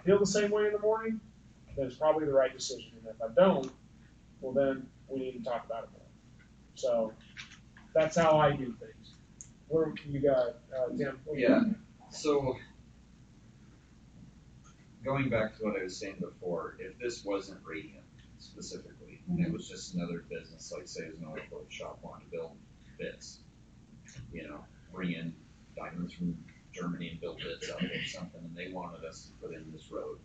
feel the same way in the morning, then it's probably the right decision. And if I don't, well then we need to talk about it more. So that's how I do things. Where you got, Tim? Yeah. So going back to what I was saying before, if this wasn't Radiant specifically, and it was just another business, like say it was an oil field shop wanting to build bits, bring in diamonds from Germany and build bits out of it or something, and they wanted us to put in this road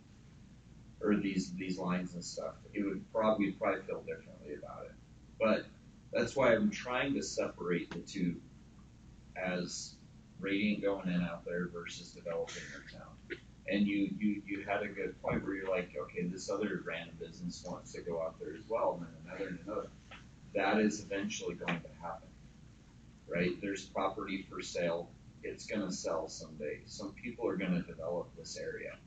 or these lines and stuff, we'd probably feel differently about it. But that's why I'm trying to separate the two as Radiant going in out there versus developing their town. And you had a good point where you're like, okay, this other random business wants to go out there as well, and then another and another. That is eventually going to happen, right? There's property for sale. It's going to sell someday. Some people are going to develop this area.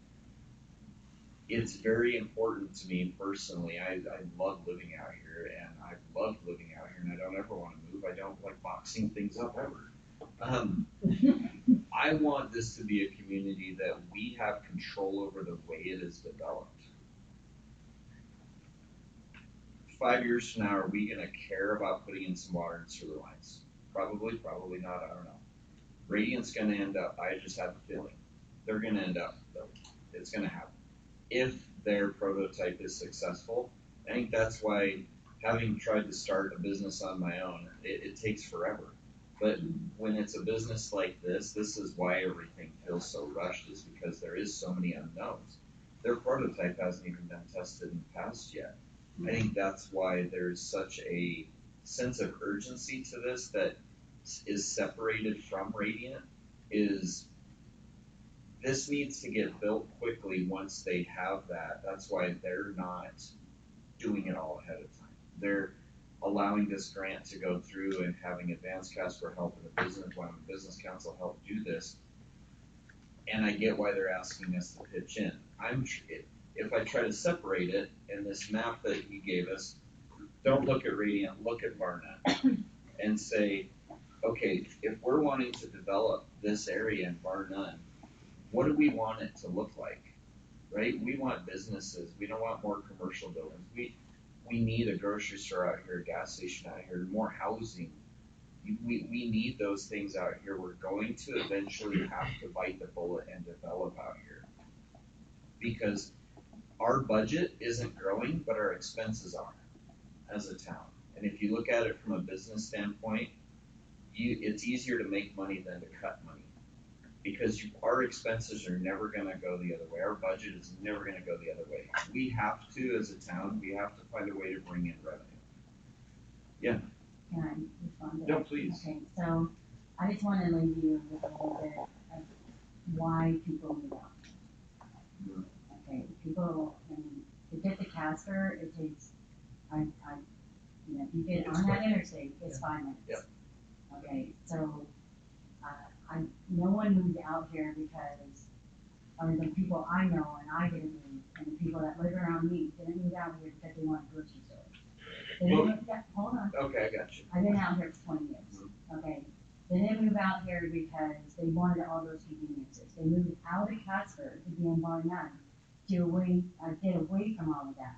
It's very important to me personally. I love living out here, and I've loved living out here, and I don't ever want to move. I don't like boxing things up ever. I want this to be a community that we have control over the way it is developed. 5 years from now, are we going to care about putting in some water and sewer lines? Probably, probably not. I don't know. Radiant's going to end up, I just have a feeling, they're going to end up, though. It's going to happen. If their prototype is successful, I think that's why, having tried to start a business on my own, it takes forever. But when it's a business like this is why everything feels so rushed, is because there is so many unknowns. Their prototype hasn't even been tested and passed yet. I think that's why there's such a sense of urgency to this that is separated from Radiant. Is this needs to get built quickly once they have that. That's why they're not doing it all ahead of time. They're allowing this grant to go through and having Advanced Casper help and the business council help do this. And I get why they're asking us to pitch in. If I try to separate it in this map that he gave us, don't look at Radiant, look at Barnett, and say, okay, if we're wanting to develop this area in bar none, what do we want it to look like, right? We want businesses. We don't want more commercial buildings. We need a grocery store out here, a gas station out here, more housing. We need those things out here. We're going to eventually have to bite the bullet and develop out here, because our budget isn't growing, but our expenses are as a town. And if you look at it from a business standpoint, it's easier to make money than to cut money, because our expenses are never going to go the other way. Our budget is never going to go the other way. We have to, as a town, we have to find a way to bring in revenue. Yeah. Can I respond to that? No, please. Okay, so I just want to leave you with a little bit of why people move out. Okay, people, to get to Casper, it takes, if you get on that interstate, it's 5 minutes. Yep. Okay, so no one moved out here because, the people I know and I didn't move, and the people that live around me didn't move out here because they want a grocery store. Hold on. Okay, I got you. I've been out here for 20 years. Okay. They didn't move out here because they wanted all those conveniences. They moved out of Casper to be in Bar None to get away from all of that.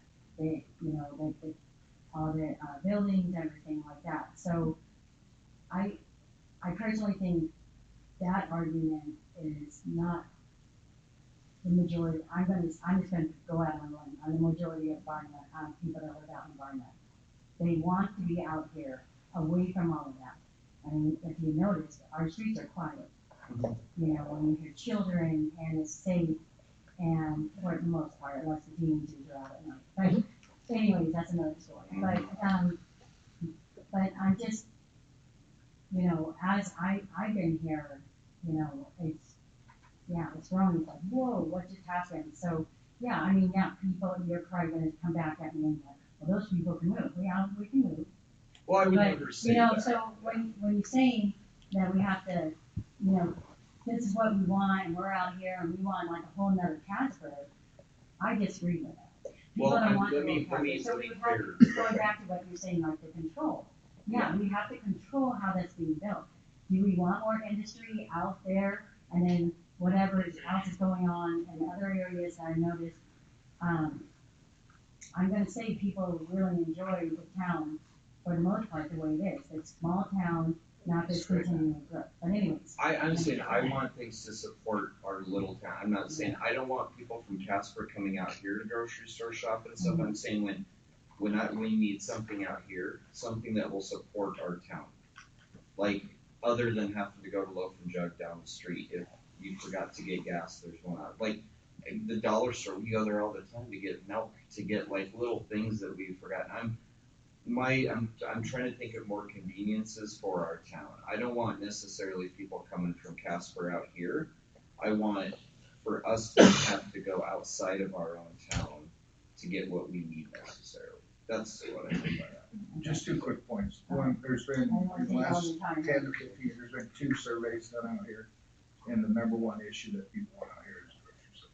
All the buildings, everything like that. So I personally think that argument is not the majority. I'm just going to go out on a limb on the majority of Barnett, people that live out in Barnett. They want to be out here, away from all of that. I mean, if you notice, our streets are quiet. When you hear children and it's safe, and for the most part, unless the teenagers are out at night. But anyways, that's another story. But I'm just, as I've been here, it's wrong. It's like, whoa, what just happened? So, now people, you're probably going to come back at me and like, well, those people can move. Yeah, we can move. Well, I would never say that. So when you're saying that we have to, this is what we want, and we're out here, and we want like a whole nother Casper, I disagree with that. People don't want let me So we would have to, going back to what you're saying, like the control. Yeah, we have to control how that's being built. Do we want more industry out there, and then whatever else is going on in other areas that I noticed, I'm gonna say people really enjoy the town for the most part the way it is. It's a small town, not this continuing growth. But anyways. I'm saying I want things to support our little town. I'm not saying, I don't want people from Casper coming out here to grocery store shop and stuff. I'm saying we need something out here, something that will support our town. Like, other than having to go to Loaf and Jug down the street, if you forgot to get gas, there's one out. Like, the dollar store, we go there all the time to get milk, to get like little things that we've forgotten. I'm trying to think of more conveniences for our town. I don't want necessarily people coming from Casper out here. I want for us to have to go outside of our own town to get what we need necessarily. That's what I mean by that. Just 2 quick points. One, there's been, in the last 10 to 15 years, there's been 2 surveys done out here. And the number one issue that people want out here is grocery store.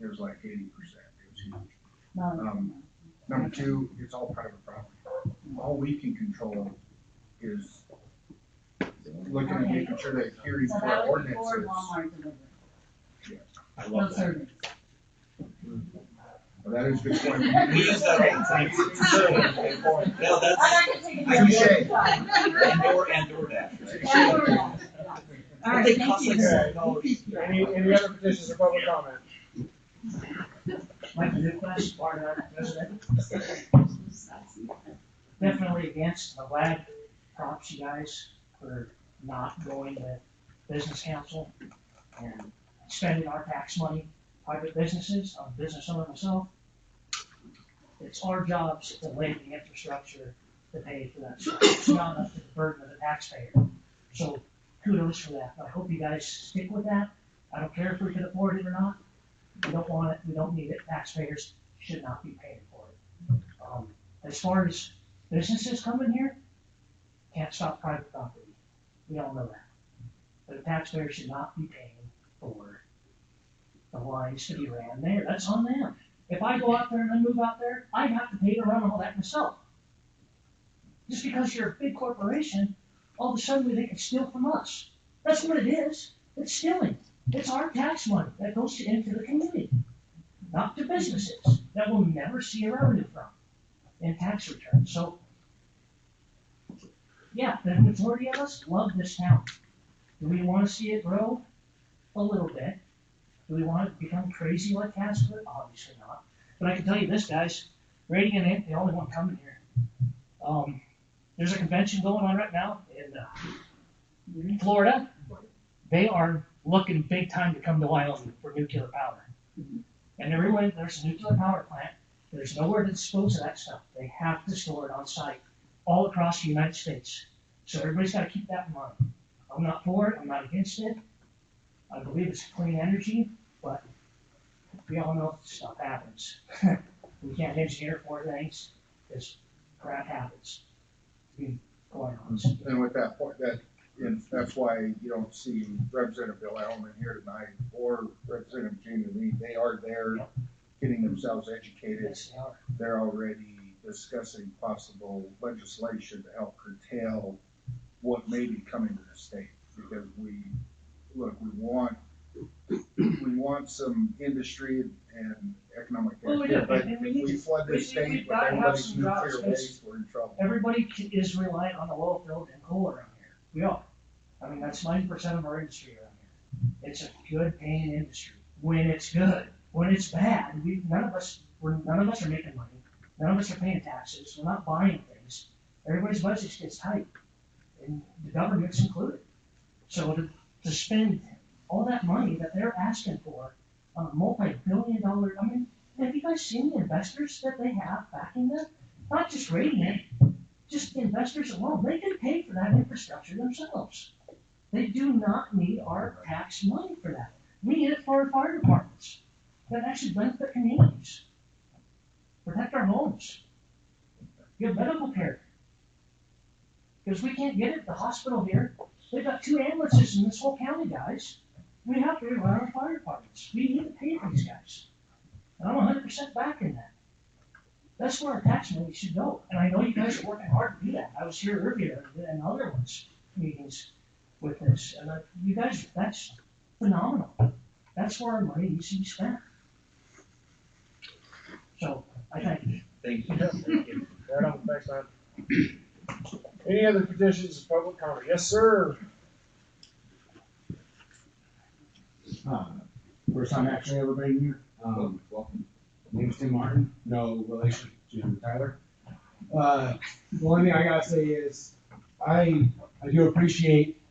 It was like 80%. It was huge. Number 2, it's all private property. All we can control is looking at making sure that adhering So to that our would be for ordinances. Walmart delivery. I No love that. service. Well, that is a good point. We use that all the time. No, I'm that's, not gonna take it Touche. and DoorDash, right? All right, They thank cost like you. $7. Any other petitions or public comment? Mike Newclass, Barnard resident. Definitely against, I'm glad, props you guys for not going with business council and spending our tax money, private businesses. I'm a business owner myself. It's our jobs to lay the infrastructure to pay for that stuff. It's not up to the burden of the taxpayer. So kudos for that. I hope you guys stick with that. I don't care if we can afford it or not. We don't want it, we don't need it. Taxpayers should not be paying for it. As far as businesses coming here, can't stop private property. We all know that. But the taxpayers should not be paying for the lines to be ran there. That's on them. If I go out there and I move out there, I have to pay to run all that myself. Just because you're a big corporation, all of a sudden they can steal from us. That's what it is. It's stealing. It's our tax money that goes into the community, not to businesses that will never see a revenue from in tax returns. So, yeah, the majority of us love this town. Do we want to see it grow? A little bit. Do we want it to become crazy like Casper? Obviously not. But I can tell you this, guys, Radiant ain't the only one coming here. There's a convention going on right now in Florida. They are looking big time to come to Wyoming for nuclear power. And everywhere there's a nuclear power plant, there's nowhere to dispose of that stuff. They have to store it on site all across the United States. So everybody's got to keep that in mind. I'm not for it. I'm not against it. I believe it's clean energy, but we all know stuff happens. We can't engineer for things because crap happens. Going on. And with that point, that's why you don't see Representative Bill Allen here tonight or Representative Jamie Lee. They are there getting themselves educated. Yes, they are. They're already discussing possible legislation to help curtail what may be coming to the state. Because we want some industry and economic Well, we do. activity, but And we if need we to- flood the we- state we've with gotta have everybody's some jobs, nuclear because waste, we're in trouble. Everybody is reliant on the oil field and coal around here. We are. I mean, that's 90% of our industry around here. It's a good paying industry when it's good. When it's bad, none of us are making money. None of us are paying taxes. We're not buying things. Everybody's budget gets tight, and the government's included. So to spend all that money that they're asking for on a multi-billion-dollar, I mean, have you guys seen the investors that they have backing them? Not just Radiant, just the investors alone. They can pay for that infrastructure themselves. They do not need our tax money for that. We need it for our fire departments that actually benefit communities. Protect our homes. Give medical care. Because we can't get it at the hospital here. They've got 2 ambulances in this whole county, guys. We have to rely on our fire departments. We need to pay for these guys. And I'm 100% backing that. That's where our tax money should go. And I know you guys are working hard to do that. I was here earlier in other meetings with this. And you guys, that's phenomenal. That's where our money needs to be spent. So, I thank you. Thank you. Yeah, thank you. Right on, thanks, man. Any other petitions of public comment? Yes, sir. First time actually ever being here. Welcome. Name's Tim Martin, no relation to Tyler. The only thing I gotta say is, I do appreciate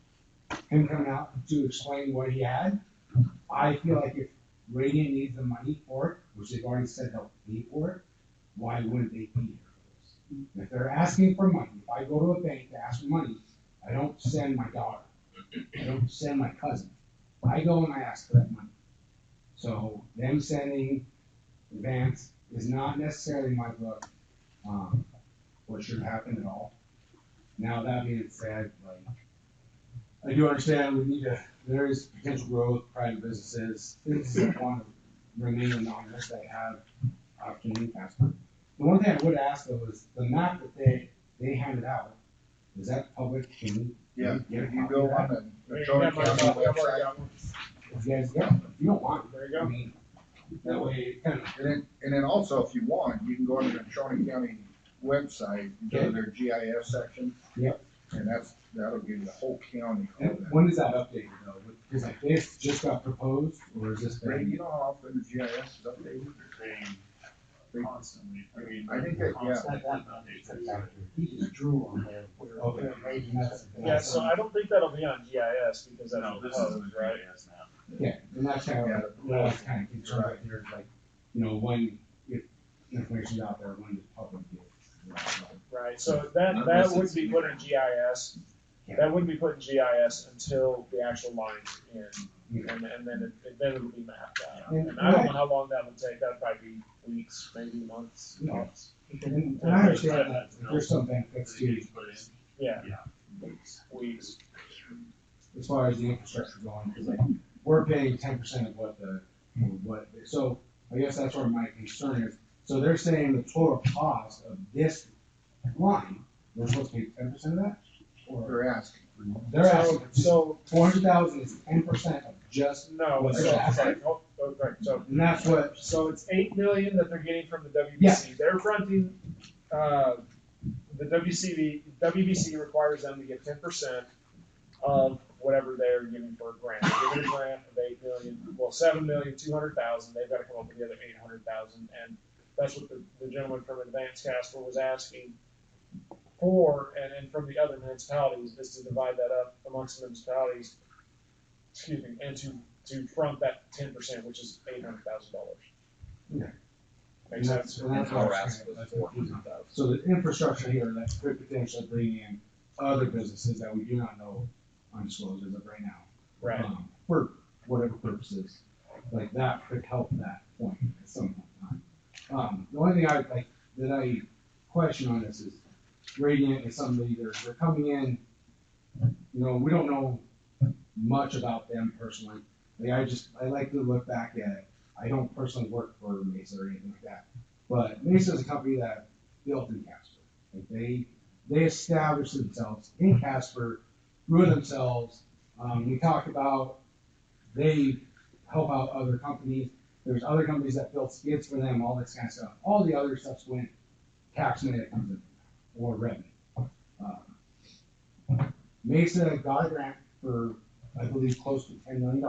him coming out to explain what he had. I feel like if Radiant needs the money for it, which they've already said they'll pay for it, why wouldn't they be here for this? If they're asking for money, if I go to a bank to ask for money, I don't send my daughter, I don't send my cousin. I go and I ask for that money. So them sending advance is not necessarily in my book, what should happen at all. Now that being said, like, I do understand we need to, there is potential growth, private businesses, businesses that want to remain anonymous, that have opportunity in Casper. The one thing I would ask though is the map that they handed out, is that public? Can you Yeah, get a if you copy go of that? on the You Troy got my County copy, I've already website, got one. If you guys, yeah, if you don't want, There you I go. mean, that way it kind of, and then also if you want, you can go on the Troy County website, go to their GIS section. Yep. And that'll give you the whole county. all and that. when is that updated though? Because like this just got proposed, or is this Ray, been? you know how often the GIS is updated? They constantly, I mean. I think that, yeah. constantly updates. He just drew on there. Okay. Yeah, so I don't think that'll be on GIS because that's No, this is the proposed, right? GIS now. Yeah, and that's kind Yeah. of, what I was kind of concerned right there, is like, you know, when, if information's out there, when the public gets. Right, so that wouldn't be put in GIS. That wouldn't be put in GIS until the actual line's in, and then it'll be mapped out. And I don't know how long that would take, that'd probably be weeks, maybe months, tops. And I understand that there's some benefits to, Yeah, Yeah. weeks. as far as the infrastructure going, because like, we're paying 10% of so I guess that's where my concern is. So they're saying the total cost of this line, we're supposed to pay 10% of that? Or They're asking. they're asking, So, 400,000 is 10% of just, no, What's so, that? okay, so and that's what, So it's 8 million that they're getting from the WBC. They're fronting, the WBC requires them to get 10% of whatever they're giving for a grant. They're giving a grant of 8 million, well, 7,200,000. They've got to come up with the other 800,000, and that's what the gentleman from Advanced Casper was asking for, and from the other municipalities, is to divide that up amongst the municipalities. Excuse me, and to front that 10%, which is $800,000. Okay. Makes sense. and that's And what our I ask was was kind of confused. 400,000. So the infrastructure here that could potentially bring in other businesses that we do not know undisclosed as of right now. Right. For whatever purposes, like that could help that point at some point in time. The only thing that I question on this is Radiant is somebody, they're coming in, you know, we don't know much about them personally. Like I like to look back at it. I don't personally work for Mesa or anything like that, but Mesa is a company that built in Casper. Like they established themselves in Casper, grew themselves. We talked about they help out other companies. There's other companies that build skids for them, all this kind of stuff. All the other stuff's when tax money that comes in or revenue. Mesa got a grant for, I believe, close to $10 million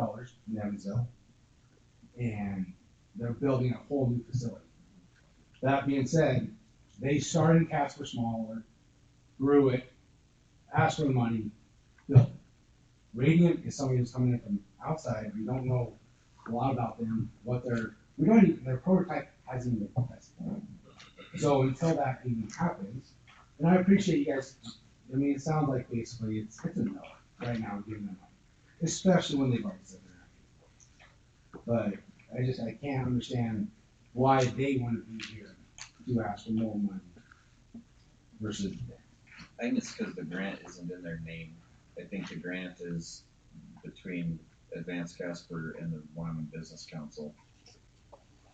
in Evansville, and they're building a whole new facility. That being said, they started in Casper smaller, grew it, asked for the money, built it. Radiant is somebody who's coming in from outside. We don't know a lot about them, their prototype hasn't even been tested. So until that even happens, and I appreciate you guys, I mean, it sounds like basically it's a no right now giving them money, especially when they've already said they're not. But I can't understand why they want to be here to ask for more money versus. I think it's because the grant isn't in their name. I think the grant is between Advanced Casper and the Wyoming Business Council.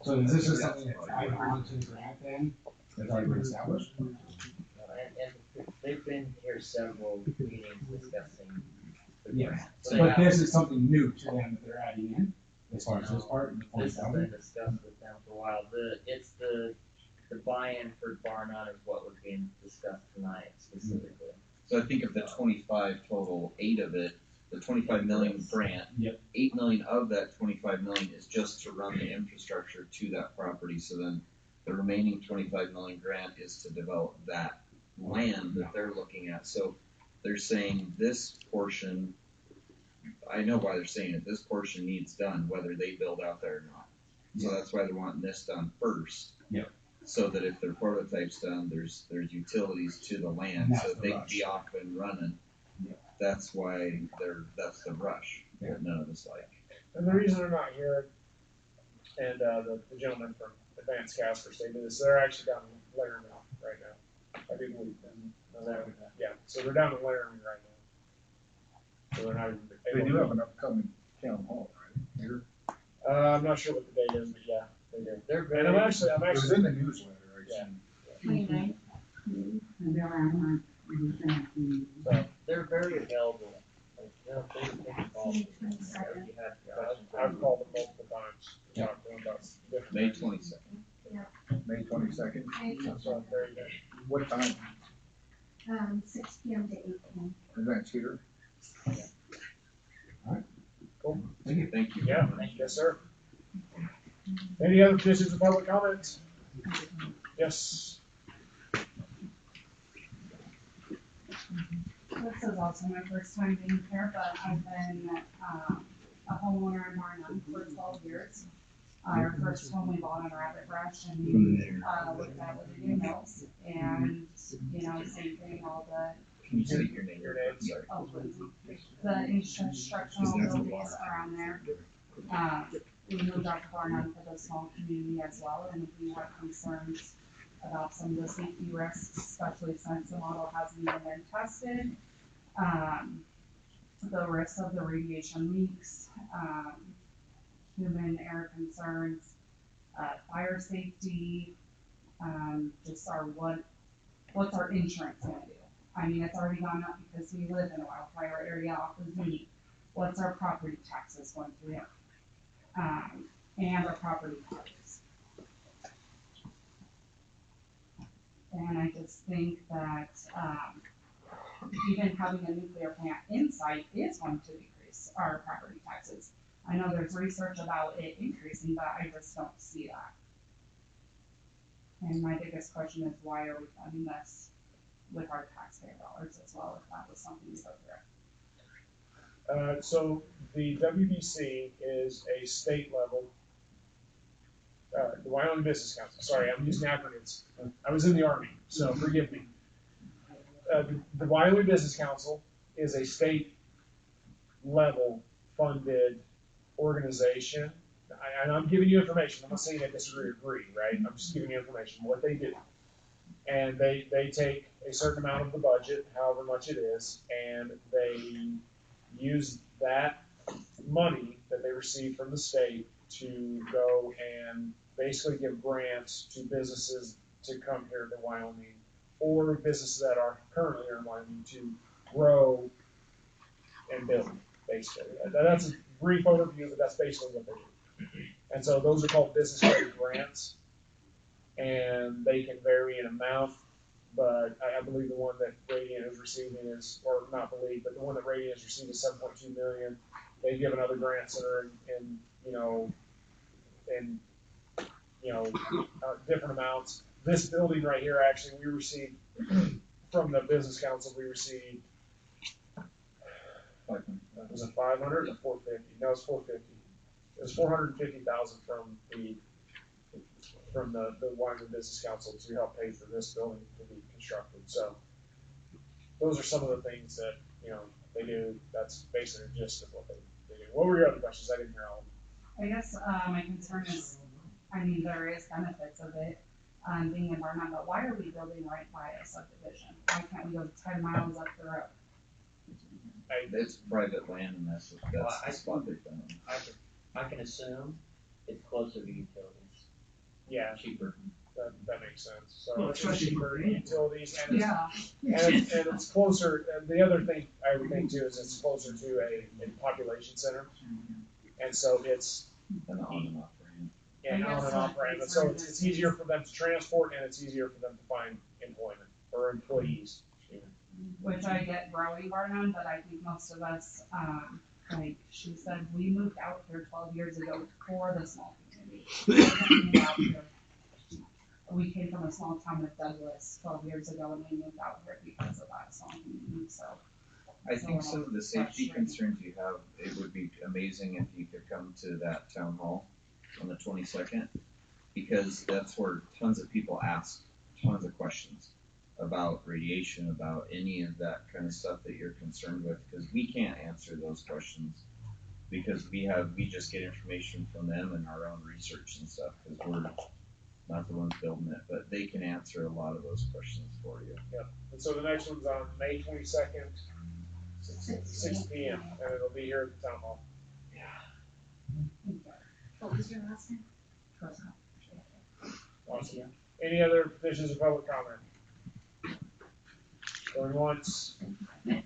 So is this just something that's added on to the grant then, that's already been established? And they've been here several meetings discussing the Yes. grant. So But this is something new to them that they're adding in, as far as this part, the This has 40,000. been discussed with them for a while. It's the buy-in for Bar None is what was being discussed tonight specifically. So I think of the 25 total, 8 of it, the 25 million grant. Yep. 8 million of that 25 million is just to run the infrastructure to that property, so then the remaining 25 million grant is to develop that land that they're looking at. So they're saying this portion, I know why they're saying it, this portion needs done, whether they build out there or not. So that's why they're wanting this done first. Yep. So that if their prototype's done, there's utilities to the land, That's so the they can rush. be off and running. Yep. That's why that's the rush that none of us like. And the reason they're not here, and the gentleman from Advanced Casper stated this, they're actually down in Laramie right now. I do believe. Yeah, so they're down in Laramie right now. So they're not even. They do have an upcoming town hall, right? Here. I'm not sure what the date is, but yeah, they do. They're And very, I'm It was actually, in the newsletter, I Yeah. seen. 29th. And they'll add on, and he's gonna be- so, they're very available. Like, you know, they can call me. If you have questions. I've called them multiple times to talk to them about different. May things. 22nd. May 22nd. So, very good. What time? 6 PM to 8 PM. And that's here. Thank you. Yeah, yes, sir. Any other petitions of public comments? Yes. This is also my first time being here, but I've been, a homeowner in Marnum for 12 years. Our first home we bought in Rabbit Brush and we, looked at Lividia Mills and, you know, same thing, all the, Can you state your name? Your name. Sorry. oh, please. The instructional buildings around there. We moved out to Barnum for the small community as well, and we have concerns about some of the safety risks, especially since the model hasn't even been tested. The risk of the radiation leaks, human error concerns, fire safety, just what's our insurance gonna do? I mean, it's already gone up because we live in a wildfire area off of Zuni. What's our property taxes going to do? And our property values. And I just think that, even having a nuclear plant in site is going to decrease our property taxes. I know there's research about it increasing, but I just don't see that. And my biggest question is, why are we funding this with our taxpayer dollars as well, if that was something to go through? So the WBC is a state level, the Wyoming Business Council, sorry, I'm using acronyms. I was in the Army, so forgive me. The Wyoming Business Council is a state level funded organization. And I'm giving you information, I'm not saying I disagree or agree, right? I'm just giving you information, what they do. And they take a certain amount of the budget, however much it is, and they use that money that they receive from the state to go and basically give grants to businesses to come here to Wyoming, or businesses that are currently here in Wyoming to grow and build, basically. That's a brief overview, but that's basically what they do. And so those are called business credit grants, and they can vary in amount, but I believe the one that Radiant is receiving is, or not believe, but the one that Radiant is receiving is 7.2 million. They've given other grants that are in different amounts. This building right here, actually, we received from the business council, we received, was it 500 or 450? No, it's 450. It was 450,000 from the Wyoming Business Council to help pay for this building to be constructed. So those are some of the things that, they do. That's basically the gist of what they do. What were your other questions? I didn't hear all of them. I guess, my concern is, I mean, there is benefits of it, being in Barnum, but why are we building right by a subdivision? Why can't we go 10 miles up the road? It's private land and that's the spot they found. I can assume it's closer to utilities. Yeah, Cheaper. that makes sense, so Well, it's especially cheaper for utilities, and it's, Yeah, and it's closer, and the other thing I would think too is it's closer to a population center. And so it's, An on and off ramp. and on and off ramp, and so it's easier for them to transport and it's easier for them to find employment or employees. which I get growing Barnum, but I think most of us, like she said, we moved out here 12 years ago for the small community. We didn't move out here. We came from a small town of Douglas 12 years ago and we moved out here because of that small community, so. I think some of the safety concerns you have, it would be amazing if you could come to that town hall on the 22nd, because that's where tons of people ask tons of questions about radiation, about any of that kind of stuff that you're concerned with, because we can't answer those questions, because we just get information from them and our own research and stuff, because we're not the ones building it, but they can answer a lot of those questions for you. And so the next one's on May 22nd, 6 p.m., and it'll be here at the town hall. What was your last name? Awesome. Any other petitions of public comment? Going once. Oh,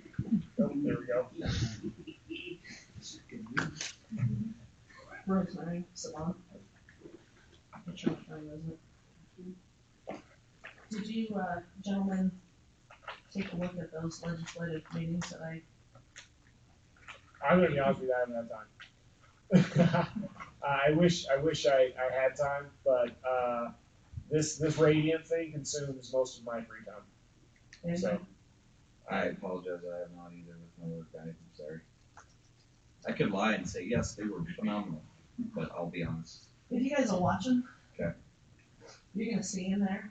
there we go. Rosemary, Savon. Which one was it? Did you, gentlemen, take a look at those legislative meetings that I'm gonna be honest with you, I haven't had time. I wish I had time, but, this radiant thing consumes most of my free time. So, I apologize, I have not either with my work, guys, I'm sorry. I could lie and say, yes, they were phenomenal, but I'll be honest. If you guys are watching. Okay. You're gonna see in there,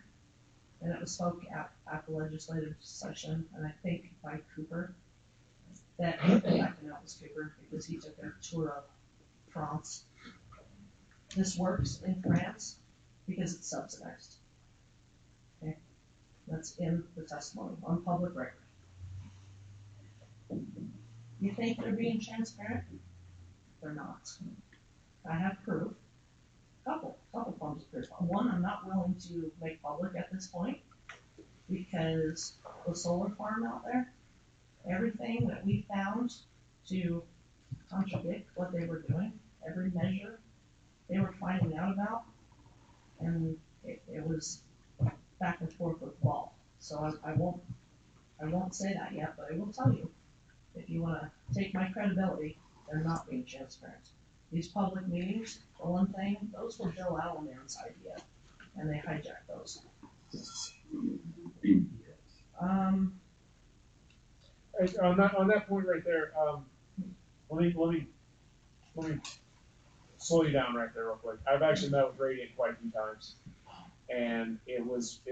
and it was spoke at the legislative session, and I think by Cooper, that, I know it was Cooper, because he took a tour of France. This works in France because it's subsidized. Okay, that's in the testimony, on public record. You think they're being transparent? They're not. I have proof. Couple forms of proof. One, I'm not willing to make public at this point because the solar farm out there, everything that we found to contradict what they were doing, every measure they were finding out about, and it was back and forth with the ball. So I won't say that yet, but I will tell you, if you wanna take my credibility, they're not being transparent. These public meetings, for one thing, those were Bill Allen's idea, and they hijacked those. On that point right there, let me slow you down right there real quick. I've actually met with Radiant quite a few times, and it was I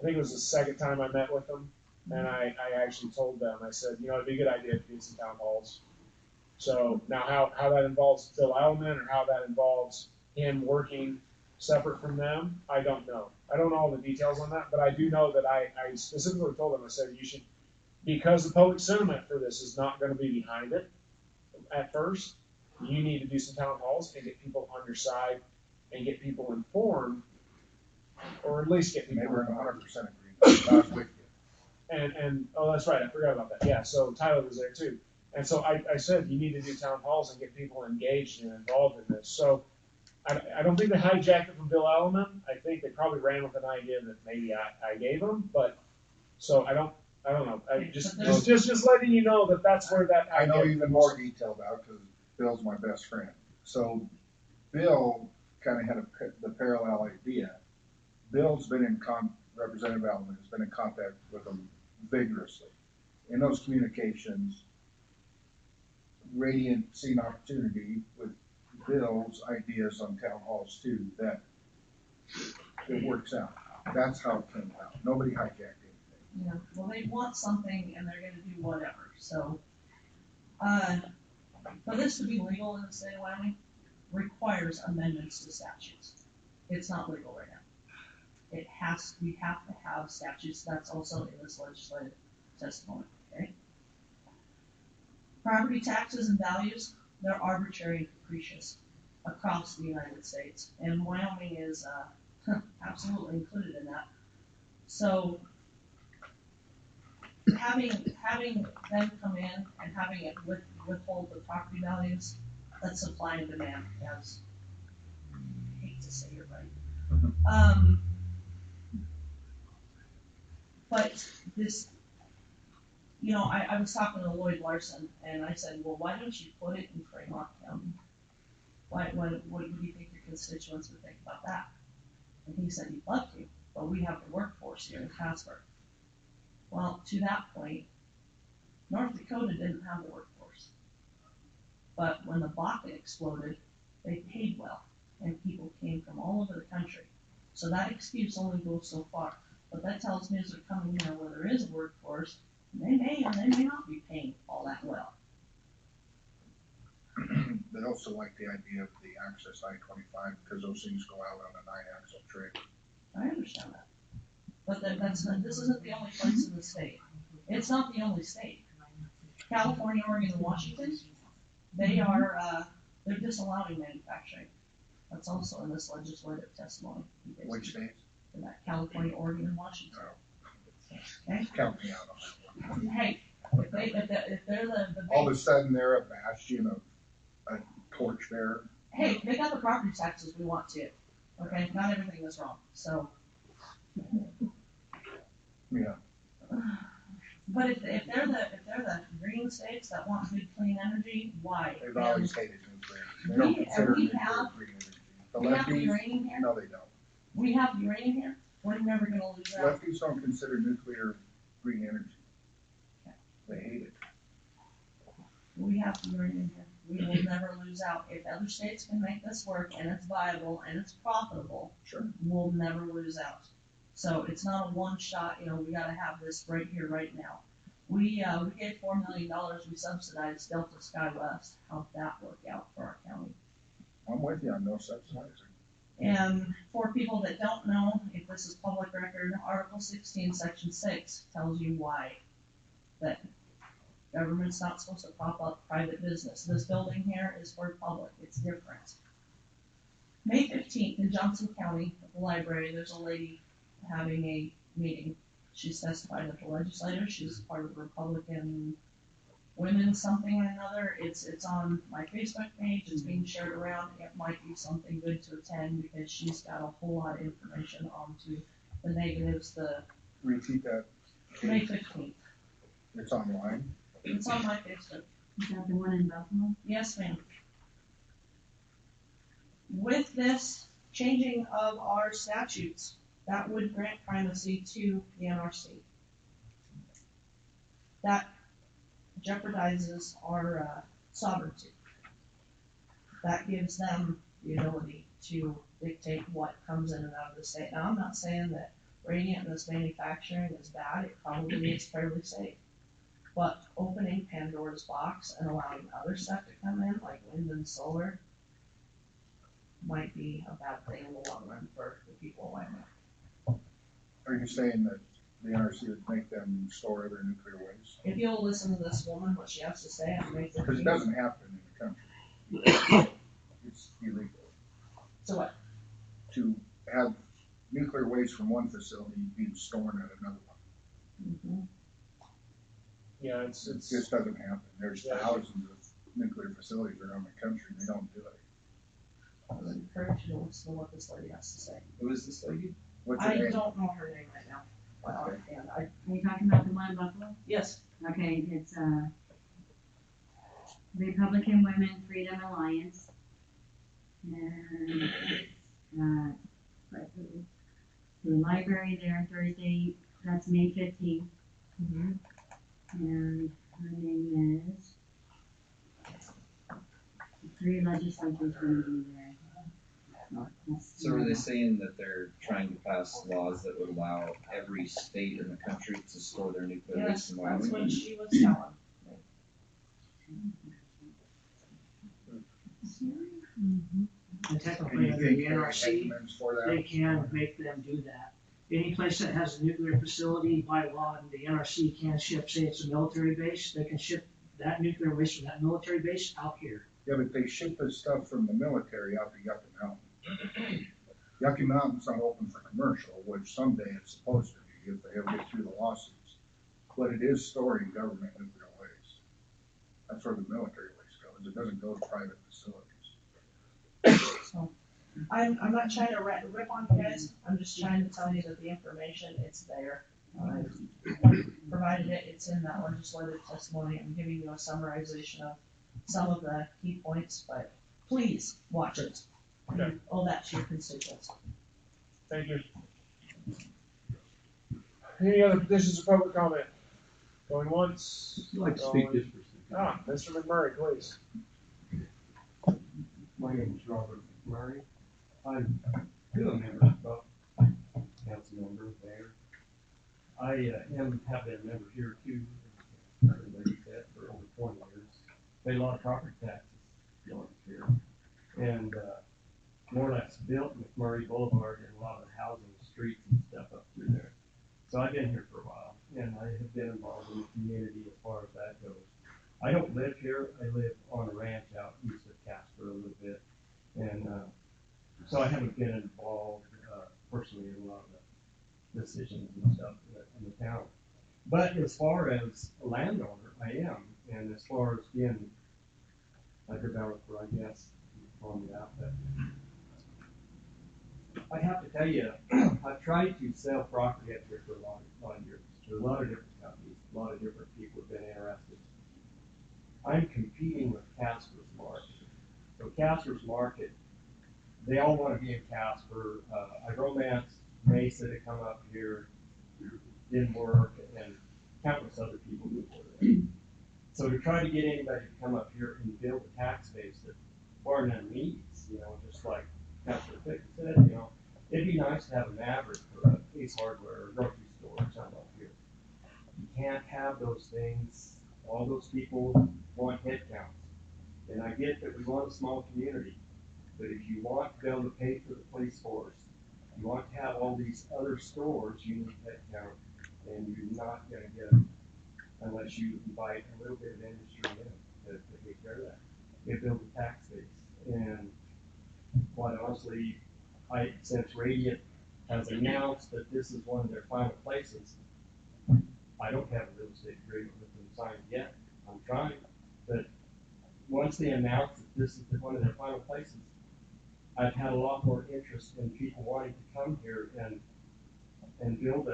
think it was the second time I met with them, and I actually told them, I said, it'd be a good idea to do some town halls. So now how that involves Bill Allen or how that involves him working separate from them, I don't know. I don't know all the details on that, but I do know that I specifically told them, I said, you should, because the public sentiment for this is not gonna be behind it at first, you need to do some town halls and get people on your side and get people informed, or at least get people. They were in 100% agreement. I was with you. And oh, that's right, I forgot about that. Yeah, so Tyler was there too. And so I said, you need to do town halls and get people engaged and involved in this. So I don't think they hijacked it from Bill Alleman. I think they probably ran with an idea that maybe I gave them, but, so I don't know. Just letting you know that that's where that. I know even more detail about it because Bill's my best friend. So Bill kind of had the parallel idea. Bill's been Representative Alleman has been in contact with them vigorously. In those communications, Radiant seen opportunity with Bill's ideas on town halls too, that it works out. That's how it came out. Nobody hijacked anything. Yeah, well, they want something and they're gonna do whatever, so. For this to be legal in the state of Wyoming requires amendments to statutes. It's not legal right now. We have to have statutes, that's also in this legislative testimony, okay? Property taxes and values, they're arbitrary and capricious. across the United States, and Wyoming is, absolutely included in that. So, having them come in and having it withhold the property values, that's supply and demand, as, I hate to say it right. But this, you know, I was talking to Lloyd Larson, and I said, well, why don't you put it in Fremont County? What do you think your constituents would think about that? And he said he'd love to, but we have the workforce here in Casper. Well, to that point, North Dakota didn't have the workforce. But when the Bakken exploded, they paid well, and people came from all over the country. So that excuse only goes so far. But that tells me as they're coming here where there is a workforce, they may or they may not be paying all that well. They also like the idea of the access I-25 because those things go out on a 9-axle trailer. I understand that. But that's not, this isn't the only place in the state. It's not the only state. California, Oregon, and Washington, they are, they're disallowing manufacturing. That's also in this legislative testimony. Which states? In that California, Oregon, and Washington. Okay? Count me out on that one. Hey, if they're the All of a sudden, they're a bastion of a torchbearer. hey, they got the property taxes we want too. Okay, not everything is wrong, so. Yeah. But if they're the green states that want good clean energy, why? They've always hated nuclear. They don't consider we nuclear have- green energy. The We have lefties, uranium here, no, they don't. we have uranium here, we're never gonna lose that. Lefties don't consider nuclear green energy. They hate it. We have uranium here, we will never lose out. If other states can make this work and it's viable and it's profitable, Sure. we'll never lose out. So it's not a one shot, you know, we gotta have this right here, right now. We gave $4 million, we subsidized Delta SkyWest, how'd that work out for our county? I'm with you on no subsidizing. And for people that don't know, if this is public record, Article 16, Section 6 tells you why. That government's not supposed to prop up private business. This building here is for public, it's different. May 15th in Johnson County, at the library, there's a lady having a meeting. She's testified at the legislature, she's part of the Republican Women something or another. It's on my Facebook page, it's being shared around. It might be something good to attend because she's got a whole lot of information onto the negatives, Repeat that. May 15th. It's online. It's on my Facebook. Is that the one in Buffalo? Yes, ma'am. With this changing of our statutes, that would grant primacy to the NRC. That jeopardizes our sovereignty. That gives them the ability to dictate what comes in and out of the state. Now, I'm not saying that radiant manufacturing is bad, it probably is fairly safe. But opening Pandora's box and allowing other stuff to come in, like wind and solar, might be a bad thing in the long run for the people of Wyoming. Are you saying that the NRC would make them store their nuclear waste? If you'll listen to this woman, what she has to say, and make Because it doesn't happen in the country. It's illegal So what? to have nuclear waste from one facility being stored at another one. Mm-hmm. Yeah, It just doesn't happen. There's Yeah. thousands of nuclear facilities around the country. They don't do it. I would encourage you to listen to what this lady has to say. Who is this lady? What's I your name? don't know her name right now. And Are you talking about the one in Buffalo? yes, Okay, it's, Republican Women Freedom Alliance. And, the library there on Thursday, that's May 15th. Mhm. And her name is, the 3 legislators gonna be there. So are they saying that they're trying to pass laws that would allow every state in the country to store their nuclear yes, waste in that's Wyoming? what she was telling. Mhm. And And technically, you under think the they NRC, recommends for that? they can make them do that. Any place that has a nuclear facility by law, and the NRC can ship, say it's a military base, they can ship that nuclear waste from that military base out here. Yeah, but they ship this stuff from the military out to Yucca Mountain. Yucca Mountain's not open for commercial, which someday it's supposed to be if they ever get through the lawsuits. But it is storing government nuclear waste. That's where the military waste goes. It doesn't go to private facilities. So, I'm not trying to rip on you guys, I'm just trying to tell you that the information, it's there. I provided it, it's in that legislative testimony, I'm giving you a summarization of some of the key points, but please watch it. Okay. You owe that to your constituents. Thank you. Any other petitions or public comment? Going once? I'd like to speak Going- just for a second. Mr. McMurray, please. My name is Robert McMurray. I'm still a member of, council member there. I have been a member here too, as everybody said, for over 20 years. Paid a lot of property taxes going here. And more or less built McMurray Boulevard and a lot of the housing, streets and stuff up through there. So I've been here for a while, and I have been involved in the community as far as that goes. I don't live here, I live on a ranch out east of Casper a little bit, and so I haven't been involved personally in a lot of the decisions and stuff in the town. But as far as a landowner, I am, and as far as being a developer, I guess, you call me that, but I have to tell you, I've tried to sell property up here for a lot of years. There's a lot of different companies, a lot of different people have been interested. I'm competing with Casper's Market. So Casper's Market, they all want to be in Casper. I romanced Mesa to come up here, didn't work, and countless other people before that. So to try to get anybody to come up here and build a tax base that bar none needs, just like Councilor Pickett said, it'd be nice to have a Maverick or a Ace Hardware or a grocery store or something up here. You can't have those things. All those people want head counts. And I get that we want a small community, but if you want to be able to pay for the police force, you want to have all these other stores, you need head count, and you're not gonna get them unless you invite a little bit of industry in to take care of that. You build a tax base, and quite honestly, since Radiant has announced that this is one of their final places, I don't have a real estate agreement with them signed yet. I'm trying, but once they announce that this is one of their final places, I've had a lot more interest in people wanting to come here and build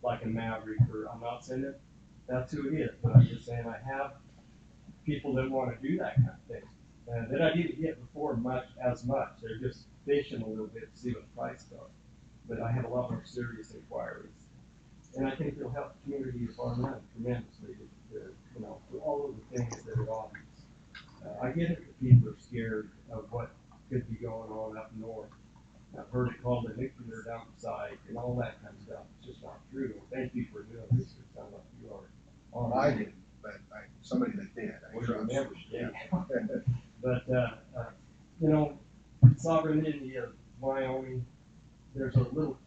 like a Maverick, or I'm not saying that that's who it is, but I'm just saying I have people that want to do that kind of thing. That I didn't get before as much. They're just fishing a little bit to see what the price are. But I have a lot more serious inquiries. And I think it'll help the community of Barnett tremendously, for all of the things that it offers. I get it that people are scared of what could be going on up north. I've heard it called a nuclear dump site and all that kind of stuff. It's just not true. Thank you for doing research. Sounds like you are. Well, I didn't, but somebody that did. Yeah. But, Sovereign Indian of Wyoming, there's a little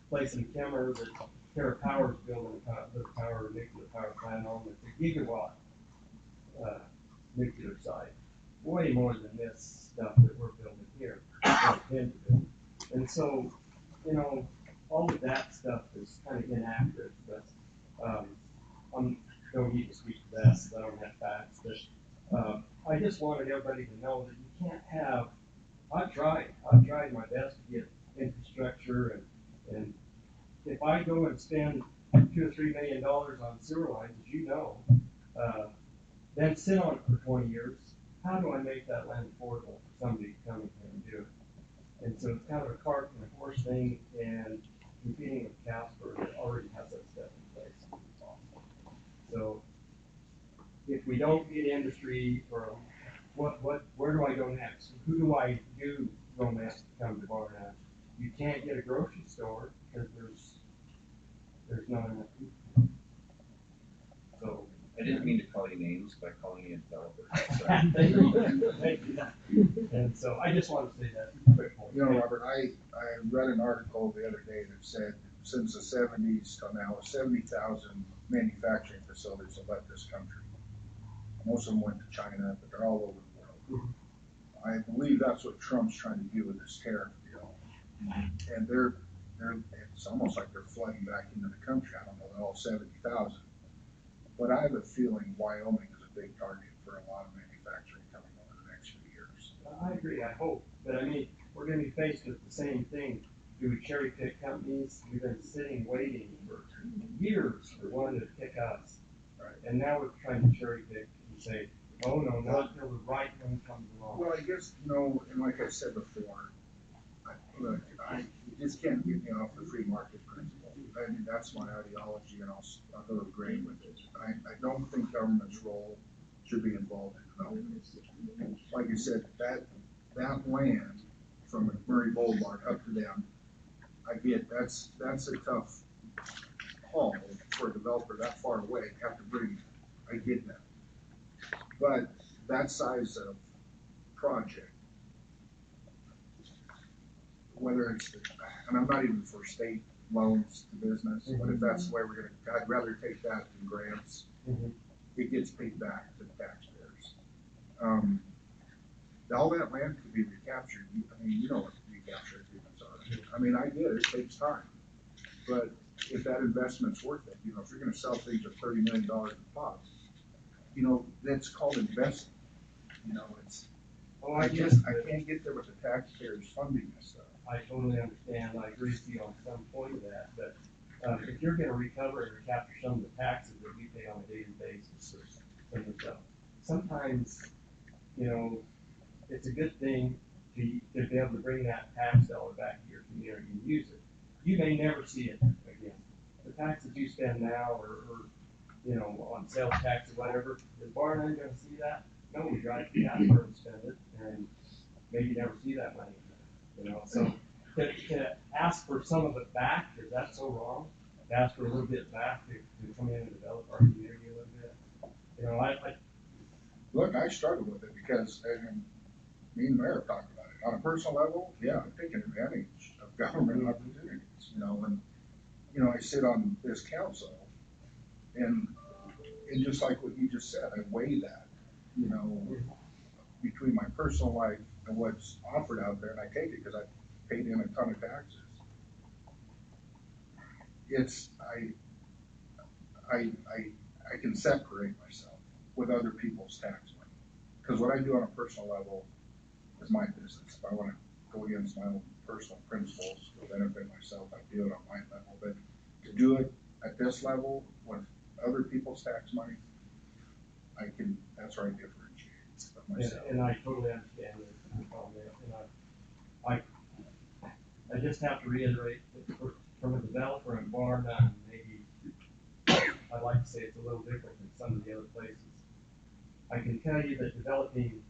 place in Kemmer that Terra Power's building a nuclear power plant on. It's a gigawatt nuclear site. Way more than this stuff that we're building here. And so, all of that stuff is kind of inaccurate, but I don't need to speak to that because I don't have facts. But I just wanted everybody to know that you can't have. I've tried my best to get infrastructure, and if I go and spend $2 or $3 million on sewer lines, as you know, then sit on it for 20 years. How do I make that land affordable for somebody to come in here and do it? And so it's kind of a cart and a horse thing, and competing with Casper that already has that stuff in place. So if we don't get industry, or where do I go next? Who do I do romance to come to Barnett? You can't get a grocery store because there's not enough people. So I didn't mean to call you names by calling you a developer. Thank you. And so I just want to say that quick point. Robert, I read an article the other day that said since the 70s till now, 70,000 manufacturing facilities have left this country. Most of them went to China, but they're all over the world. I believe that's what Trump's trying to do with this tariff deal. And it's almost like they're flooding back into the country. I don't know, all 70,000. But I have a feeling Wyoming is a big target for a lot of manufacturing coming over the next few years. I agree, I hope, but I mean, we're gonna be faced with the same thing. Do we cherry pick companies? We've been sitting, waiting for years for one to pick us. Right. And now we're trying to cherry pick and say, oh no, not until the right one comes along. Well, I guess, and like I said before, you just can't get me off the free market principle. I mean, that's my ideology, and I'll go agree with it. I don't think government's role should be involved in development. Like you said, that land from McMurray Boulevard up to them, I get, that's a tough haul for a developer that far away, have to bring, I get that. But that size of project, whether it's, and I'm not even for state loans to business, but if that's the way we're gonna, I'd rather take that than grants. It gets paid back to the taxpayers. All that land could be recaptured. I mean, you know what recapture agreements are. I mean, I get it, it takes time. But if that investment's worth it, if you're gonna sell things at $30 million a pop, that's called investing. It's, I can't get there with the taxpayers funding this stuff. I totally understand, I agree with you on some point of that, but, if you're gonna recover and recapture some of the taxes that we pay on a daily basis or something, sometimes, it's a good thing to be able to bring that tax dollar back to your community and use it. You may never see it again. The taxes you spend now or on sales tax or whatever, is Bar 9 gonna see that? No, we drive to the tax firm and spend it, and maybe never see that money again, so to ask for some of it back, is that so wrong? To ask for a little bit back to come in and develop our community a little bit? Look, I struggle with it because, and me and the mayor talked about it, on a personal level, yeah, I'm taking advantage of government opportunities, and, I sit on this council, and just like what you just said, I weigh that, between my personal life and what's offered out there, and I take it because I paid in a ton of taxes. I can separate myself with other people's tax money, because what I do on a personal level is my business. If I want to go against my own personal principles to benefit myself, I do it on my level, but to do it at this level with other people's tax money, that's where I differentiate from myself. And I totally understand it, and I just have to reiterate that from a developer in Bar 9, maybe I'd like to say it's a little different than some of the other places. I can tell you that developing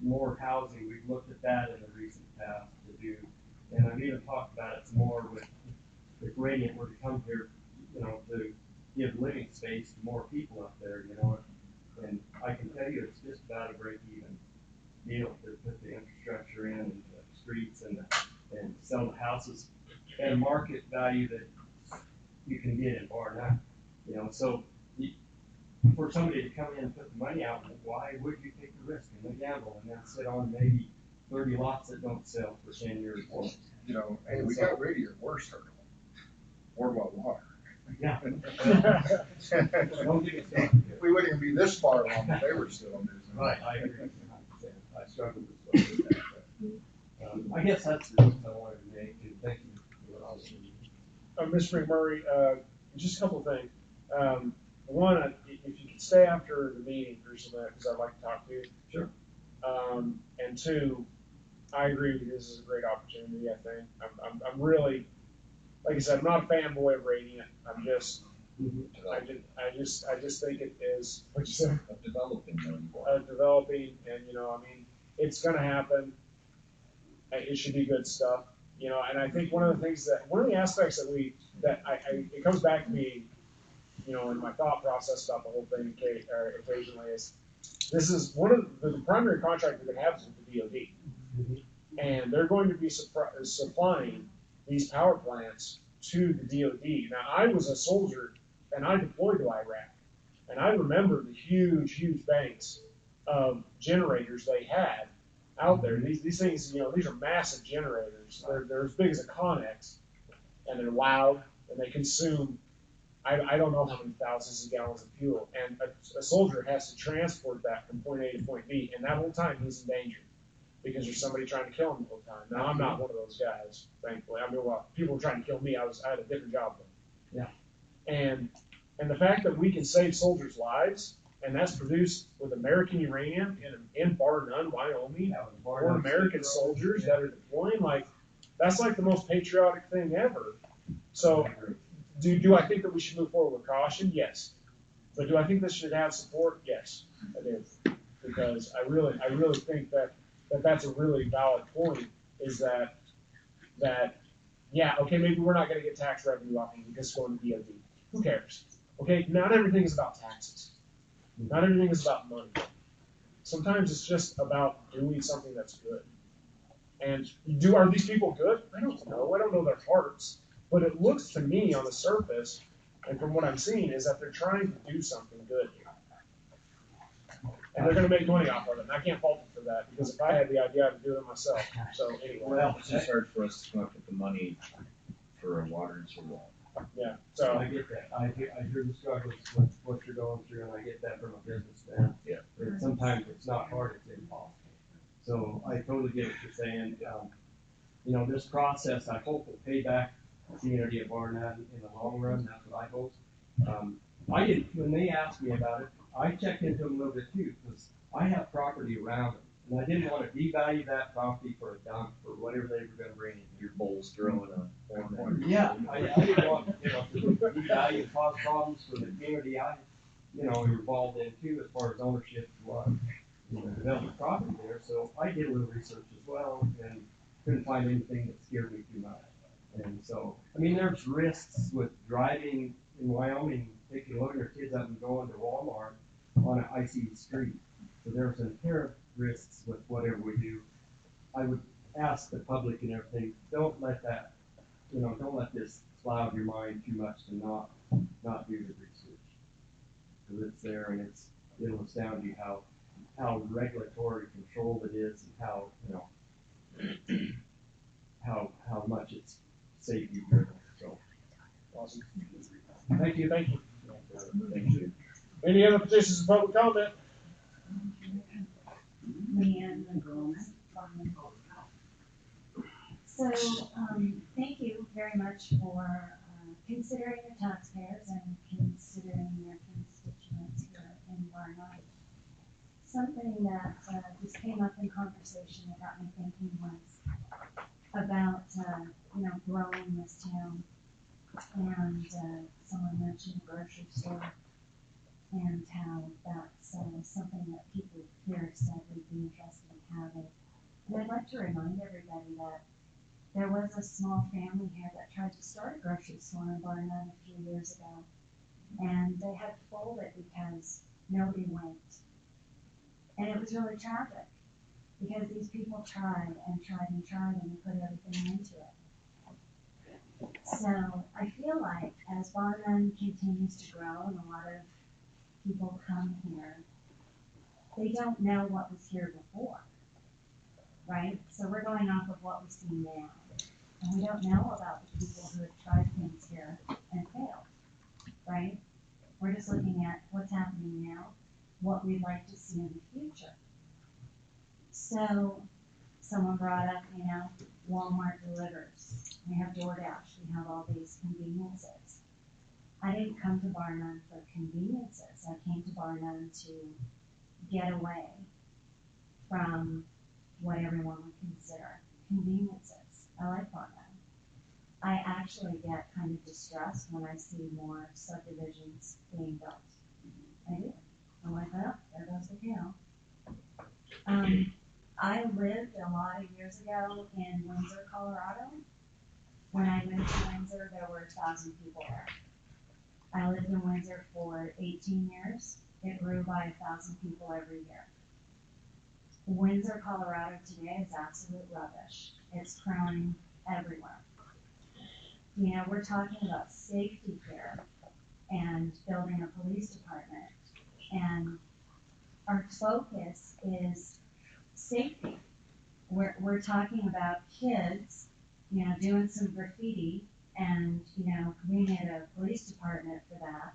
more housing, we've looked at that in the recent past to do, and I've even talked about it some more with Radiant were to come here, to give living space to more people up there, and I can tell you it's just about a break-even deal to put the infrastructure in, and the streets and sell the houses at a market value that you can get in Bar 9, so for somebody to come in and put the money out, why would you take the risk and the gamble and then sit on maybe 30 lots that don't sell for 10 years? Hey, we got rid of your worst hurdle, boardwalk water. Yeah. Don't get me started. We wouldn't even be this far along if they were still in business. Right, I agree. I struggle with that. But, I guess that's the point I wanted to make, and thank you for what I was saying. Mr. McMurray, just a couple of things. One, if you could stay after the meeting for some of that, because I'd like to talk to you. Sure. And two, I agree with you. This is a great opportunity. I think I'm really, like I said, I'm not a fanboy of Radiant. I'm just, I just think it is. What you said? Developing, developing, and it's going to happen. It should be good stuff, And I think one of the aspects that it comes back to me, in my thought process about the whole thing occasionally is, this is one of the primary contract we're going to have is with the DoD, and they're going to be supplying these power plants to the DoD. Now, I was a soldier and I deployed to Iraq, and I remember the huge banks of generators they had out there. These things, these are massive generators. They're as big as a Connex, and they're loud, and they consume, I don't know how many thousands of gallons of fuel. And a soldier has to transport that from point A to point B, and that whole time he's in danger because there's somebody trying to kill him the whole time. Now, I'm not one of those guys, thankfully. I mean, well, people were trying to kill me. I had a different job then. Yeah. And the fact that we can save soldiers' lives, and that's produced with American uranium in Bar None, Wyoming, or American soldiers that are deploying, that's like the most patriotic thing ever. So, do I think that we should move forward with caution? Yes. But do I think this should have support? Yes, I do. Because I really think that that's a really valid point, is that yeah, okay, maybe we're not going to get tax revenue off of it because it's going to DOD. Who cares? Okay, not everything is about taxes. Not everything is about money. Sometimes it's just about doing something that's good. And are these people good? I don't know. I don't know their hearts. But it looks to me on the surface, and from what I'm seeing, is that they're trying to do something good here. And they're going to make money off of it. And I can't fault them for that, because if I had the idea, I'd do it myself. So anyway. Well, it's just hard for us to come up with the money for a water and sewer line. Yeah, so. I get that. I hear the struggles with what you're going through, and I get that from a businessman. Yeah. Sometimes it's not hard, it's impossible. So I totally get what you're saying. This process, I hope will pay back the community of Barnett in the long run. That's what I hope. When they asked me about it, I checked into them a little bit too, because I have property around them. And I didn't want to devalue that property for a dump or whatever they were going to bring in. Your bowl's growing on. Yeah, I didn't want, to devalue and cause problems for the community I, involved in too, as far as ownership and development property there. So I did a little research as well and couldn't find anything that scared me too much. And so, there's risks with driving in Wyoming, taking loading your kids up and going to Walmart on an icy street. So there's inherent risks with whatever we do. I would ask the public and everything, don't let that, don't let this cloud your mind too much to not do the research. Because it's there and it'll astound you how regulatory controlled it is and how much it's safety driven. So, Awesome. thank you. Thank you. Thank you. Any other petitions of public comment? Leanne McGraw. So, thank you very much for considering the taxpayers and considering your constituents here in Barnett. Something that just came up in conversation that got me thinking was about, growing this town. And someone mentioned a grocery store and how that's something that people here said would be interested in having. And I'd like to remind everybody that there was a small family here that tried to start a grocery store in Barnett a few years ago. And they had to fold it because nobody went. And it was really tragic because these people tried and tried and tried and they put everything into it. So I feel like as Barnett continues to grow and a lot of people come here, they don't know what was here before, right? So we're going off of what we see now. And we don't know about the people who have tried things here and failed, right? We're just looking at what's happening now, what we'd like to see in the future. So someone brought up, Walmart delivers. We have DoorDash. We have all these conveniences. I didn't come to Barnett for conveniences. I came to Barnett to get away from what everyone would consider conveniences. I like Barnett. I actually get kind of distressed when I see more subdivisions being built. I do. I'm like, oh, there goes the cow. I lived a lot of years ago in Windsor, Colorado. When I moved to Windsor, there were 1,000 people there. I lived in Windsor for 18 years. It grew by 1,000 people every year. Windsor, Colorado today is absolute rubbish. It's crime everywhere. We're talking about safety here and building a police department and our focus is safety. We're talking about kids, you know, doing some graffiti, and, you know, we need a police department for that.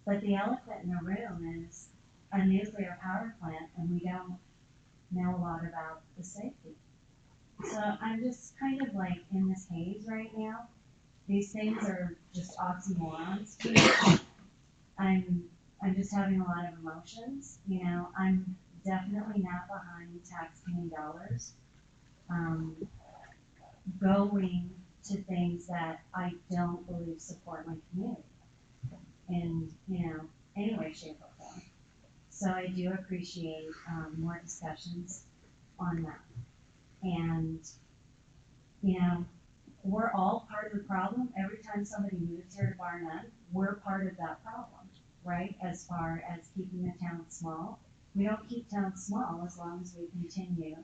But the elephant in the room is a nuclear power plant, and we don't know a lot about the safety. So I'm just kind of like in this haze right now. These things are just oxymorons to me. I'm just having a lot of emotions, you know. I'm definitely not behind taxpaying dollars going to things that I don't believe support my community in, you know, any way, shape, or form. So I do appreciate more discussions on that. And, you know, we're all part of the problem. Every time somebody moves here to Bar None, we're part of that problem, right? As far as keeping the town small. We don't keep towns small as long as we continue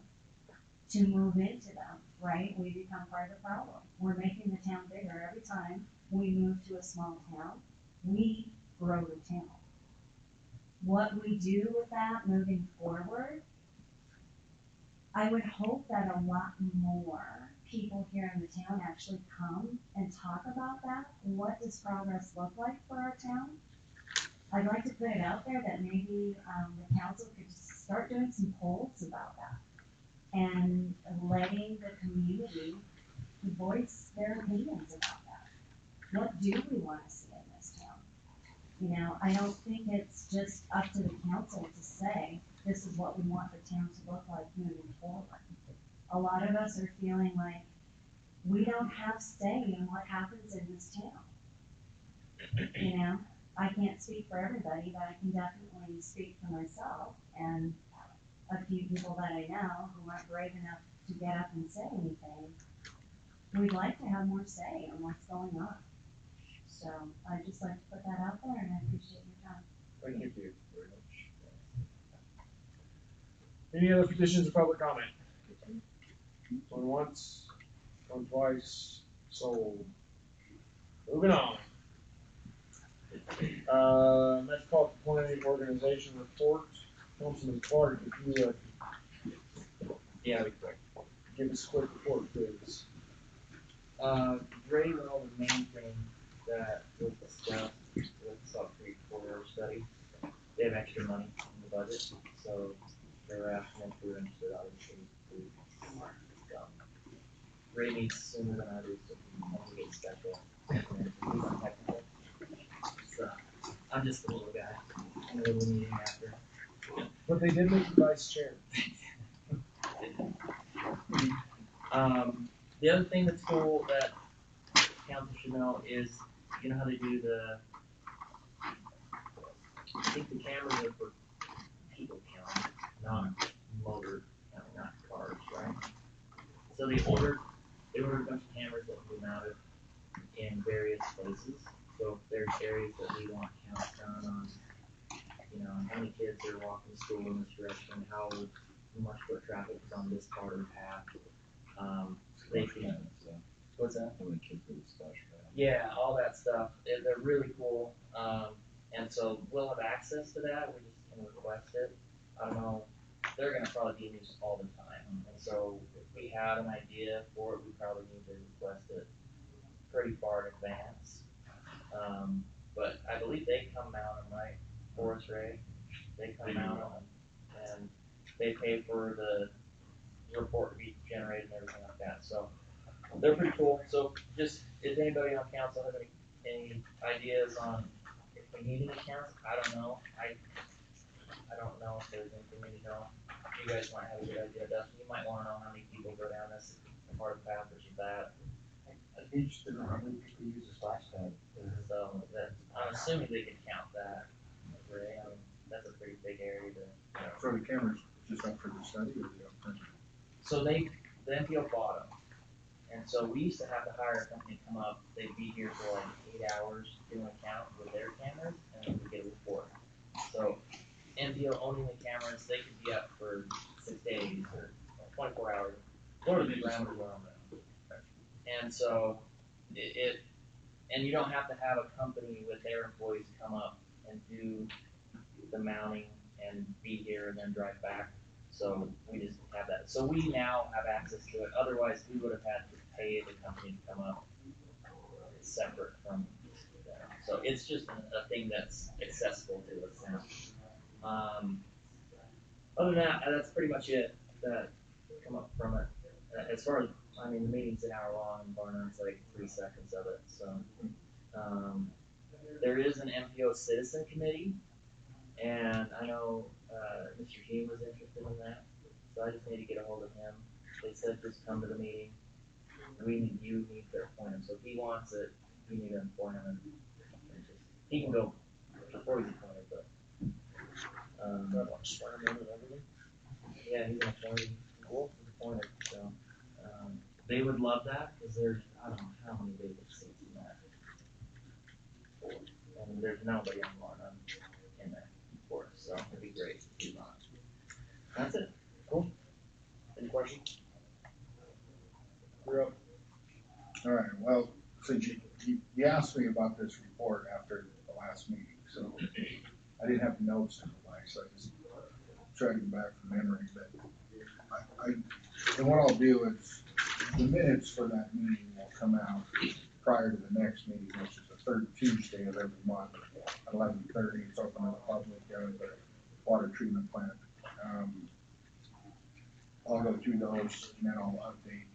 to move into them, right? We become part of the problem. We're making the town bigger. Every time we move to a small town, we grow the town. What we do with that moving forward, I would hope that a lot more people here in the town actually come and talk about that. What does progress look like for our town? I'd like to put it out there that maybe the council could just start doing some polls about that and letting the community voice their opinions about that. What do we want to see in this town? You know, I don't think it's just up to the council to say, this is what we want the town to look like moving forward. A lot of us are feeling like we don't have say in what happens in this town. You know, I can't speak for everybody, but I can definitely speak for myself and a few people that I know who aren't brave enough to get up and say anything. We'd like to have more say on what's going on. So I'd just like to put that out there, and I appreciate your time. Thank you very much. Any other petitions of public comment? Going once, going twice, sold. Moving on. Metropolitan Planning Organization report. Councilman Clark, if you Yeah, be quick. give us a quick report, please. Draymond, the main thing that was discussed with Salt Creek Corridor study, they have extra money in the budget, so they were asking if we were interested, obviously, to Ray meets sooner than I do, so we get special. And he's on technical. So, I'm just a little guy, in a little meeting after. But they did make you vice chair. The other thing that's cool that council should know is, you know how they do I think the cameras are for people counting, not motor counting, not cars, right? So they ordered a bunch of cameras that will be mounted in various places. So if there's areas that we want counts done on, you know, how many kids are walking to school in this direction, how much foot traffic is on this part of the path. They can. What's that? Yeah, all that stuff. They're really cool. And so we'll have access to that. We just can request it. I don't know. They're gonna probably be in use all the time. And so if we have an idea for it, we probably need to request it pretty far in advance. But I believe they come out on, right? Forest Ray. They come out on, and they pay for the report to be generated and everything like that. So they're pretty cool. So just if anybody on council has any ideas on if we need any counts, I don't know. I don't know if there's anything we need to know. You guys might have a good idea, Dustin. You might want to know how many people go down this part of the path versus that. I'd be interested in how many people use a splash pad. So that I'm assuming they could count that. Ray, I mean, that's a pretty big area to. For the cameras, just up for the study or the up? So the MPO bought them. And so we used to have to hire a company to come up, they'd be here for like 8 hours doing a count with their cameras, and then we get a report. So MPO owning the cameras, they could be up for 6 days or 24 hours. What are the parameters on that? And so and you don't have to have a company with their employees come up and do the mounting and be here and then drive back. So we just have that. So we now have access to it. Otherwise, we would have had to pay the company to come up separate from that. So it's just a thing that's accessible to us now. Other than that, that's pretty much it that come up from it. As far as, I mean, the meeting's an hour long and Barnard's like 3 seconds of it, so. There is an MPO citizen committee, and I know, Mr. Jean was interested in that, so I just need to get a hold of him. They said just come to the meeting, you need to appoint him, so if he wants it, you need to appoint him, and just, he can go before he's appointed, but. Swear him in and everything. Yeah, he's appointed, Wolf is appointed, so, they would love that, cause there's, I don't know how many vacant seats in that. And there's nobody on Lorna in there for us, so it'd be great if he's on. That's it. Cool. Any questions? You're up. All right, well, since you asked me about this report after the last meeting, so I didn't have notes to go by, so I just tried to go back from memory, but and what I'll do is, the minutes for that meeting will come out prior to the next meeting, which is the third Tuesday of every month at 11:30. It's open to the public down at the water treatment plant. I'll go through those and then I'll update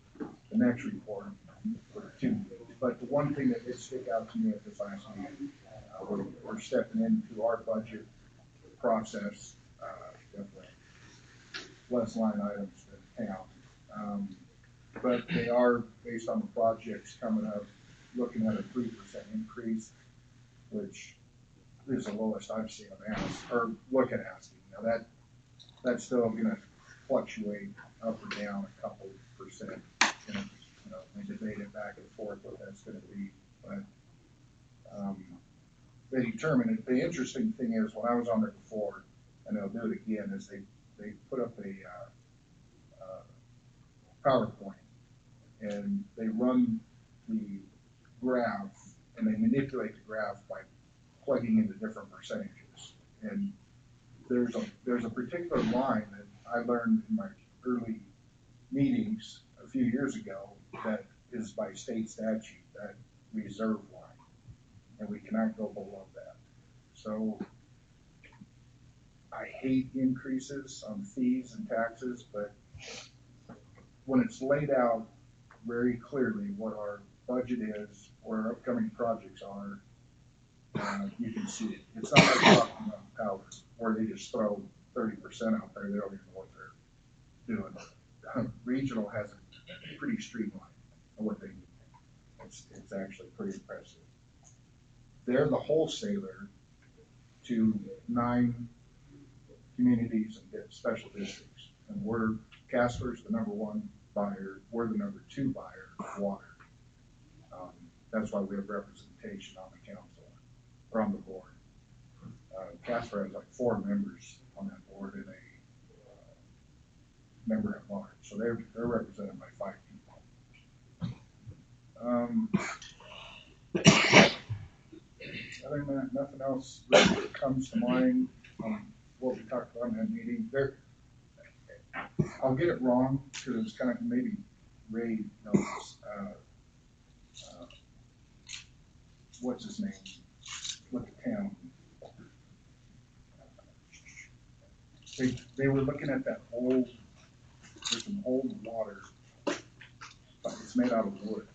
the next report for 2 weeks. But the one thing that did stick out to me at this last meeting, we're stepping into our budget process, definitely less line items than town. But they are, based on the projects coming up, looking at a 3% increase, which is the lowest I've seen them ask, or look at asking. Now that's still gonna fluctuate up or down a couple percent. We debate it back and forth what that's gonna be, but, they determine it. The interesting thing is, when I was on there before, and they'll do it again, is they put up a, PowerPoint, and they run the graph, and they manipulate the graph by plugging into different percentages. And there's a particular line that I learned in my early meetings a few years ago that is by state statute, that reserve line, and we cannot go below that. So I hate increases on fees and taxes, but when it's laid out very clearly what our budget is, what our upcoming projects are, you can see it. It's not like talking about power, where they just throw 30% out there, they don't even know what they're doing. Regional has a pretty streamlined of what they need. It's actually pretty impressive. They're the wholesaler to 9 communities and special districts, and Casper's the #1 buyer, we're the #2 buyer of water. That's why we have representation on the council, or on the board. Casper has like 4 members on that board and a member at large, so they're represented by 5 people. Other than that, nothing else really comes to mind on what we talked about in that meeting. I'll get it wrong, because it's kind of, maybe Ray knows, what's his name, with the town. They were looking at that there's some old water, but it's made out of wood.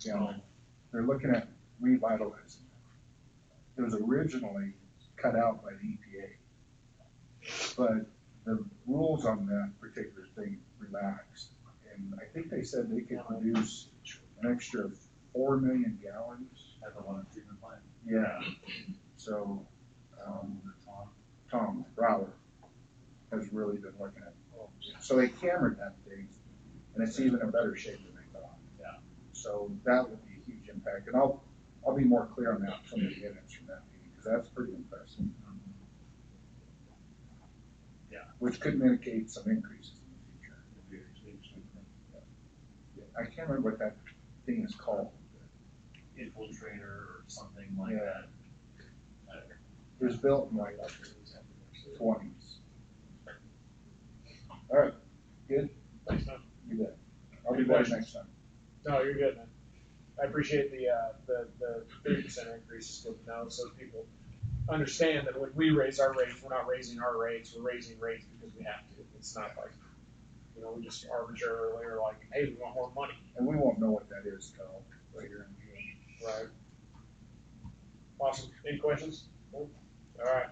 They're looking at revitalizing it. It was originally cut out by the EPA, but the rules on that particular thing relaxed, and I think they said they could produce an extra 4 million gallons. At the water treatment plant. Yeah, so, Tom Brower has really been looking at it. So they cambered that thing, and it's even in better shape than they thought. Yeah. So that will be a huge impact, and I'll be more clear on that from the minutes from that meeting, because that's pretty impressive. Yeah. Which could mitigate some increases in the future. I can't remember what that thing is called. Infiltrator or something like Yeah. that. It was built in like 20s. All right, good, Thanks, man. you bet. I'll be better next time. No, you're good, man. I appreciate the 3% increase is good to know, so people understand that when we raise our rates, we're not raising our rates, we're raising rates because we have to. It's not like, we just arbitrarily are like, hey, we want more money. And we won't know what that is till later in June. Right. Awesome. Any questions? All right.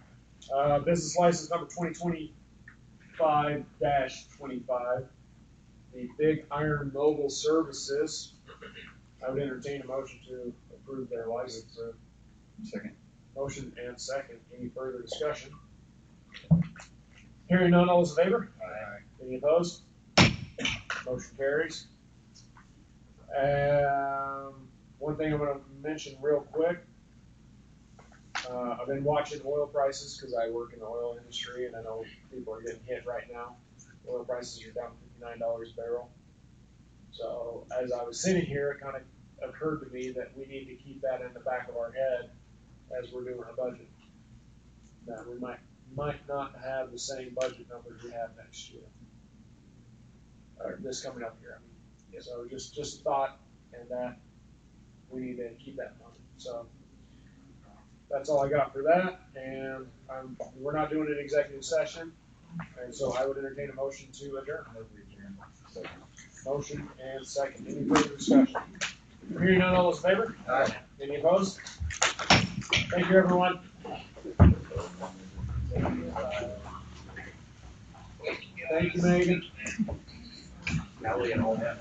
Business license number 2025-25, the Big Iron Mobile Services. I would entertain a motion to approve their license. Second. Motion and second. Any further discussion? Hearing none, all those in favor? Aye. Any opposed? Motion carries. One thing I'm gonna mention real quick. I've been watching oil prices because I work in the oil industry and I know people are getting hit right now. Oil prices are down $59 a barrel. So as I was sitting here, it kind of occurred to me that we need to keep that in the back of our head as we're doing our budget. That we might not have the same budget numbers we have next year. Or this coming up here, I mean. So just a thought, and that we need to keep that in mind. So that's all I got for that, and we're not doing an executive session, and so I would entertain a motion to adjourn. Motion and second. Any further discussion? Hearing none, all those in favor? Aye. Any opposed? Thank you, everyone. Thank you, Megan. Ellie and all that.